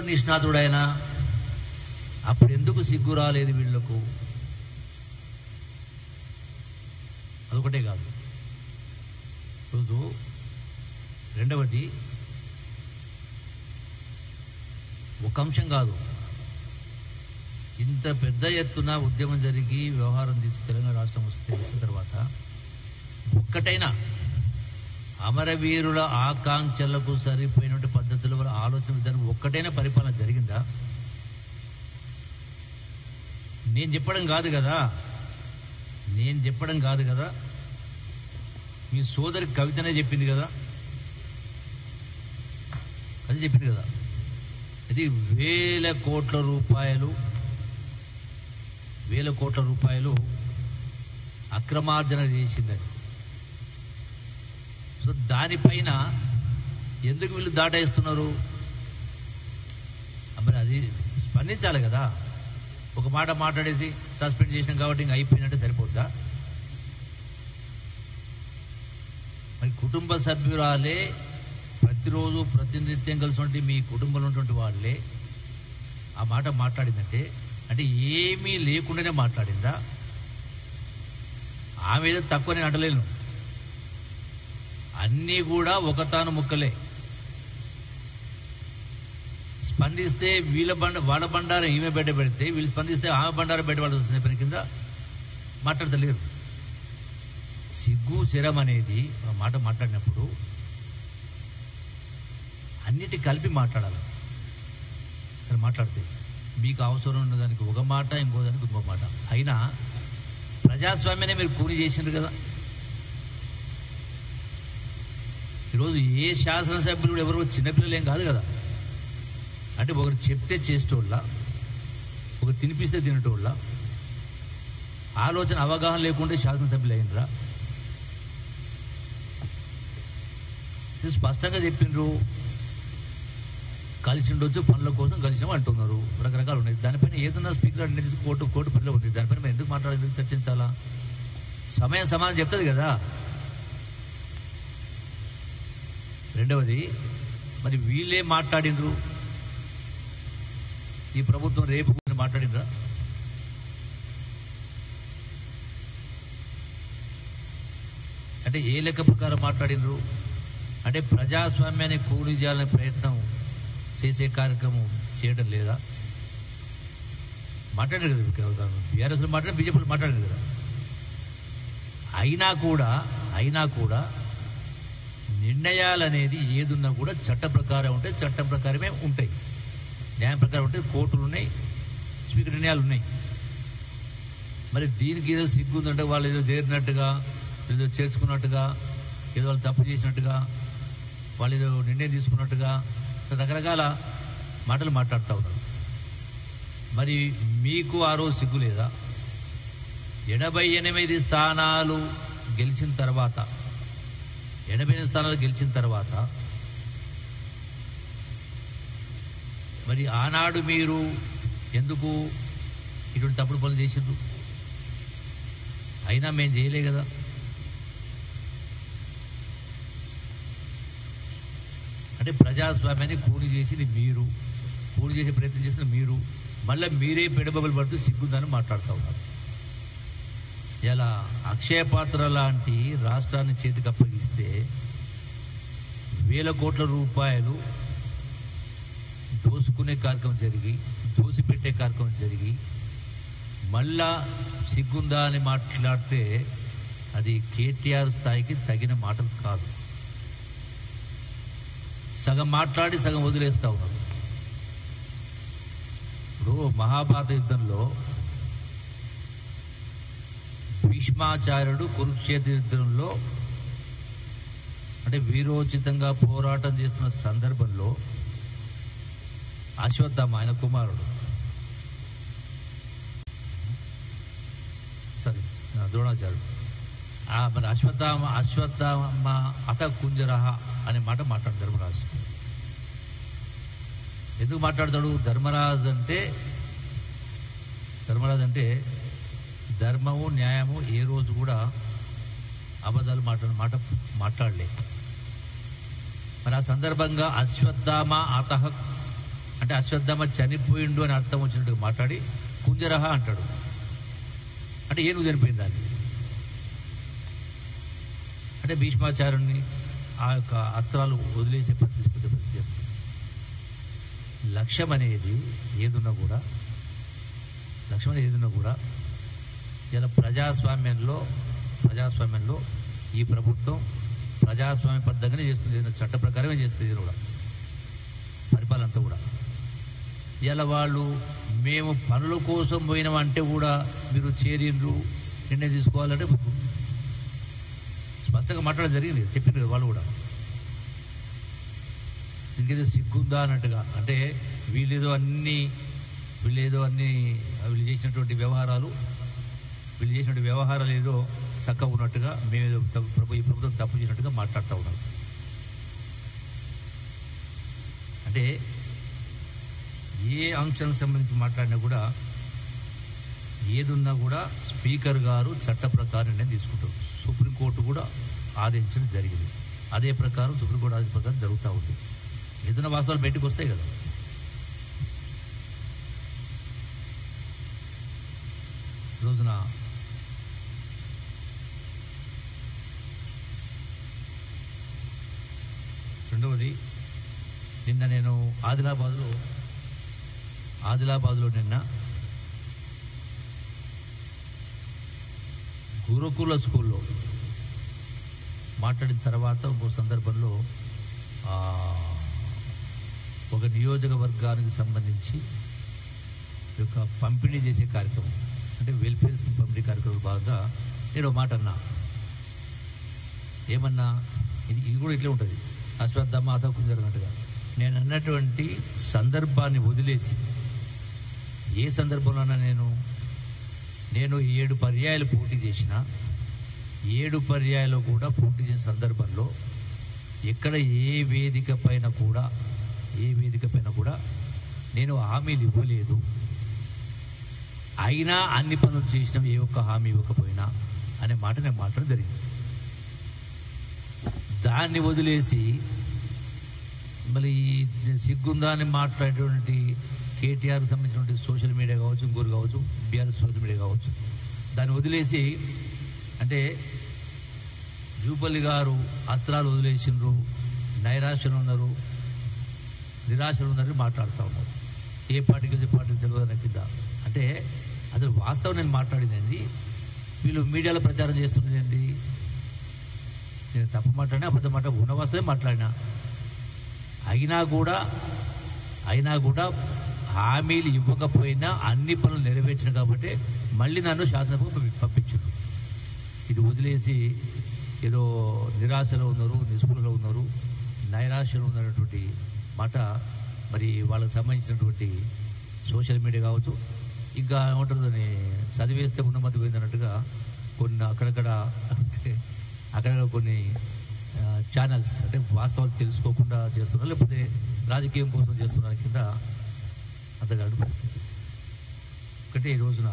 నిష్ణాతుడైనా అప్పుడు ఎందుకు సిగ్గు రాలేదు వీళ్లకు? అదొకటే కాదు. రోజు రెండవది, ఒక అంశం కాదు, ఇంత పెద్ద ఎత్తున ఉద్యమం జరిగి వ్యవహారం తీసి తెలంగాణ రాష్ట్రం వచ్చిన తర్వాత ఒక్కటైనా అమరవీరుల ఆకాంక్షలకు సరిపోయినటువంటి పద్ధతుల వల్ల ఆలోచన విధానం ఒక్కటైనా పరిపాలన జరిగిందా? నేను చెప్పడం కాదు కదా, మీ సోదరి కవితనే చెప్పింది కదా, అది చెప్పింది కదా. ఇది వేల కోట్ల రూపాయలు అక్రమార్జన చేసిందని. సో దానిపైన ఎందుకు వీళ్ళు దాటేస్తున్నారు? మరి అది స్పందించాలి కదా. ఒక మాట మాట్లాడేసి సస్పెండ్ చేసినాం కాబట్టి ఇంక అయిపోయినట్టే సరిపోద్దా? మరి కుటుంబ సభ్యురాలే ప్రతిరోజు ప్రతినిత్యం కలిసి మీ కుటుంబంలో ఉన్నటువంటి వాళ్ళే ఆ మాట మాట్లాడిందంటే అంటే ఏమీ లేకుండానే మాట్లాడిందా? ఆమె ఏదో తక్కువ నేను అంటలేను, అన్నీ కూడా ఒకతాను ముక్కలే. స్పందిస్తే వాళ్ళ బండారం ఈమె బయట పెడితే, వీళ్ళు స్పందిస్తే ఆమె బండారం బయటపడాల్సి వస్తుంది. పని కింద మాట్లాడతలేరు. సిగ్గు శరం అనేది ఆ మాట మాట్లాడినప్పుడు అన్నిటి కలిపి మాట్లాడాలి. మాట్లాడితే మీకు అవసరం ఉన్నదానికి ఒక మాట, ఇంకో దానికి ఇంకో మాట. అయినా ప్రజాస్వామ్యాన్ని మీరు కూలి చేసిండ్రు కదా. ఈరోజు ఏ శాసనసభ్యులు కూడా ఎవరో చిన్నపిల్లలు ఏం కాదు కదా. అంటే ఒకరు చెప్తే చేసేటోళ్ళ, ఒకరు తినిపిస్తే తినేటోళ్ళ, ఆలోచన అవగాహన లేకుంటే శాసనసభ్యులు అయినరా? స్పష్టంగా చెప్పిండ్రు, కలిసి ఉండొచ్చు, పనుల కోసం కలిసినాం అంటున్నారు. రకరకాలు ఉన్నాయి. దానిపైన ఏదన్నా స్పీకర్ అటెండెన్స్ కోర్టు పరిధిలో ఉంది. దానిపైన మనం ఎందుకు మాట్లాడాలి, ఎందుకు చర్చించాలా? సమయం సమాధానం చెప్తుంది కదా. రెండవది, మరి వీళ్ళే మాట్లాడిండ్రు, ఈ ప్రభుత్వం రేపు మాట్లాడిండ్రా? అంటే ఏ లెక్క ప్రకారం మాట్లాడిండ్రు? అంటే ప్రజాస్వామ్యాన్ని కూలి చేయాలనే ప్రయత్నం చేసే కార్యక్రమం చేయడం లేదా? మాట్లాడారు కదా, బీఆర్ఎస్లో మాట్లాడారు, బీజేపీలో మాట్లాడారు కదా. అయినా కూడా నిర్ణయాలు అనేది ఏదున్నా కూడా చట్ట ప్రకారం ఉంటాయి, చట్టం ప్రకారమే ఉంటాయి, న్యాయం ప్రకారం ఉంటాయి. కోర్టులు ఉన్నాయి, స్పీకర్ నిర్ణయాలు ఉన్నాయి. మరి దీనికి ఏదో సిగ్గు ఉందంటే వాళ్ళు ఏదో చేరినట్టుగా, ఏదో చేర్చుకున్నట్టుగా, ఏదో వాళ్ళు తప్పు చేసినట్టుగా, వాళ్ళు ఏదో నిర్ణయం తీసుకున్నట్టుగా రకరకాల మాటలు మాట్లాడుతూ ఉన్నారు. మరి మీకు ఆ రోజు సిగ్గు లేదా? 88 స్థానాలు గెలిచిన తర్వాత మరి ఆనాడు మీరు ఎందుకు ఇటువంటి తప్పుడు పనులు చేసిండ్రు? అయినా మేము చేయలే కదా. అంటే ప్రజాస్వామ్యాన్ని కూలి చేసింది మీరు, కూలి చేసే ప్రయత్నం చేసిన మీరు, మళ్ళీ మీరే పెడబబలు పడుతూ సిగ్గుందని మాట్లాడుతూ ఉన్నారు. ఇలా అక్షయ పాత్ర లాంటి రాష్ట్రాన్ని చేతికి అప్పగిస్తే వేల కోట్ల రూపాయలు దోసుకునే కార్యక్రమం జరిగి, దోసిపెట్టే కార్యక్రమం జరిగి, మళ్ళా సిగ్గుందా అని మాట్లాడితే అది కేటీఆర్ స్థాయికి తగిన మాటలు కాదు. సగం మాట్లాడి సగం వదిలేస్తా ఉన్నారు. ఇప్పుడు మహాభారత యుద్ధంలో భీష్మాచార్యుడు కురుక్షేత్ర యుద్ధంలో అంటే వీరోచితంగా పోరాటం చేస్తున్న సందర్భంలో అశ్వత్థామ, ఆయన కుమారుడు, ద్రోణాచార్యుడు, మరి అశ్వత్థామ అత కుంజరహ అనే మాట మాట్లాడు ధర్మరాజు. ఎందుకు మాట్లాడతాడు? ధర్మరాజు అంటే ధర్మము న్యాయము ఏ రోజు కూడా అబద్ధాలు మాట్లాడలే. మరి ఆ సందర్భంగా అశ్వత్థామ అతః అంటే అశ్వత్థామ చనిపోయిండు అని అర్థం వచ్చినట్టుగా మాట్లాడి కుంజరహ అంటాడు. అంటే ఏనుగు చనిపోయింది దాన్ని. అంటే భీష్మాచార్యుని ఆ యొక్క అస్త్రాలు వదిలేసే ప్రతి చేస్తుంది. లక్ష్యం అనేది ఏదున్నా కూడా ఇలా ప్రజాస్వామ్యంలో ఈ ప్రభుత్వం ప్రజాస్వామ్యబద్ధంగానే చేస్తుంది, చట్ట ప్రకారమే చేస్తుంది. ఇది కూడా పరిపాలన అంతా కూడా ఇలా వాళ్ళు మేము పనుల కోసం పోయినామంటే కూడా మీరు చేరిండ్రు నిర్ణయం తీసుకోవాలంటే స్పష్టంగా మాట్లాడడం జరిగింది, చెప్పింది కదా వాళ్ళు కూడా. ఇంకేదో సిగ్గుందా అన్నట్టుగా, అంటే వీళ్ళు చేసినటువంటి వ్యవహారాలు ఏదో చక్కగా ఉన్నట్టుగా మేమేదో ఈ ప్రభుత్వం తప్పు చేసినట్టుగా మాట్లాడుతూ ఉన్నారు. అంటే ఏ అంశానికి సంబంధించి మాట్లాడినా కూడా ఏదున్నా కూడా స్పీకర్ గారు చట్ట ప్రకారం నిర్ణయం తీసుకుంటారు. సుప్రీంకోర్టు కూడా ఆదేశించడం జరిగింది. అదే ప్రకారం సుప్రీంకోర్టు ఆదేశం ప్రకారం జరుగుతూ ఉంది. ఏదైనా వాస్తవాలు బయటకు వస్తాయి కదా. రోజున రెండవది, నిన్న నేను ఆదిలాబాద్లో నిన్న గురుకుల స్కూల్లో మాట్లాడిన తర్వాత ఇంకో సందర్భంలో ఒక నియోజకవర్గానికి సంబంధించి ఒక పంపిణీ చేసే కార్యక్రమం, అంటే వెల్ఫేర్ స్కీమ్ పంపిణీ కార్యక్రమం భాగంగా నేను మాట అన్నా. ఏమన్నా, ఇది కూడా ఇట్లే ఉంటుంది, అశ్వత్థామ అతకు జరిగినట్టుగా. నేను అన్నటువంటి సందర్భాన్ని వదిలేసి ఏ సందర్భంలోనా నేను 7 పర్యాయాలు పోటీ చేసిన, 7 పర్యాయాలు కూడా పోటీ చేసిన సందర్భంలో ఎక్కడ ఏ వేదిక పైన కూడా నేను హామీలు ఇవ్వలేదు. అయినా అన్ని పనులు చేసినాం, ఏ ఒక్క హామీ ఇవ్వకపోయినా అనే మాట నేను మాట్లాడడం జరిగింది. దాన్ని వదిలేసి మళ్ళీ సిగ్గుందా అని మాట్లాడేటువంటి కేటీఆర్కి సంబంధించినటువంటి సోషల్ మీడియా కావచ్చు, ఇంకోరు కావచ్చు, బీఆర్ఎస్ సోషల్ మీడియా కావచ్చు, దాన్ని వదిలేసి అంటే జూపల్లి గారు అస్త్రాలు వదిలేసిండ్రు, నైరాశ్యలు ఉన్నారు, నిరాశలు ఉన్నారని మాట్లాడుతూ ఉన్నారు. ఏ పార్టీకి తెలియదు కింద. అంటే అసలు వాస్తవం నేను మాట్లాడింది ఏంది, వీళ్ళు మీడియాలో ప్రచారం చేస్తున్నది ఏంది, నేను తప్పు మాట్లాడినా అబద్ధం ఉన్న వాస్తవమే మాట్లాడినా. అయినా కూడా హామీలు ఇవ్వకపోయినా అన్ని పనులు నెరవేర్చిన కాబట్టి మళ్ళీ నన్ను శాసనసభకు పంపించారు. ఇది వదిలేసి ఏదో నిరాశలో ఉన్నారు, నిస్పృహలో ఉన్నారు, నైరాశ్యలో ఉన్నటువంటి మాట మరి వాళ్ళకి సంబంధించినటువంటి సోషల్ మీడియా కావచ్చు, ఇంకా ఏమంటారు చదివేస్తే ఉన్నమతి పోయిందన్నట్టుగా కొన్ని అక్కడక్కడ కొన్ని ఛానల్స్ అంటే వాస్తవాలు తెలుసుకోకుండా చేస్తున్నారు, లేకపోతే రాజకీయం కోసం చేస్తున్నారు కింద అంతగా అనిపిస్తుంది. ఒకటి ఈ రోజున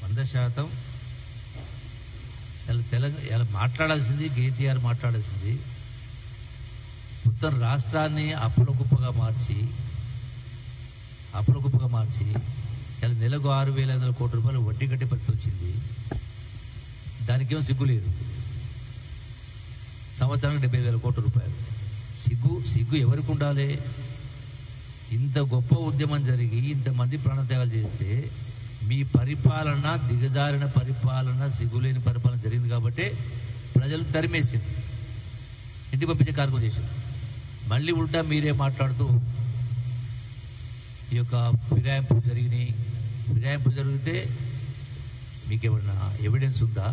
100% ఇలా మాట్లాడాల్సింది కేటీఆర్ మాట్లాడాల్సింది మొత్తం రాష్ట్రాన్ని అప్పులకుప్పగా మార్చి ఇలా నెలకు 6,500 కోట్ల రూపాయలు వడ్డీ కట్టే పరిస్థితి వచ్చింది. దానికేమో సిగ్గు లేదు. సంవత్సరానికి 70,000 కోట్ల రూపాయలు. సిగ్గు ఎవరికి ఉండాలి? ఇంత గొప్ప ఉద్యమం జరిగి ఇంతమంది ప్రాణత్యాగాలు చేస్తే మీ పరిపాలన దిగజారిన పరిపాలన, సిగ్గులేని పరిపాలన జరిగింది కాబట్టి ప్రజలు తరిమేసింది, ఇంటికి పంపించే కార్యక్రమం చేసింది. మళ్ళీ ఉల్టా మీరే మాట్లాడుతూ ఈ యొక్క ఫిరాయింపులు జరిగితే మీకేమన్నా ఎవిడెన్స్ ఉందా?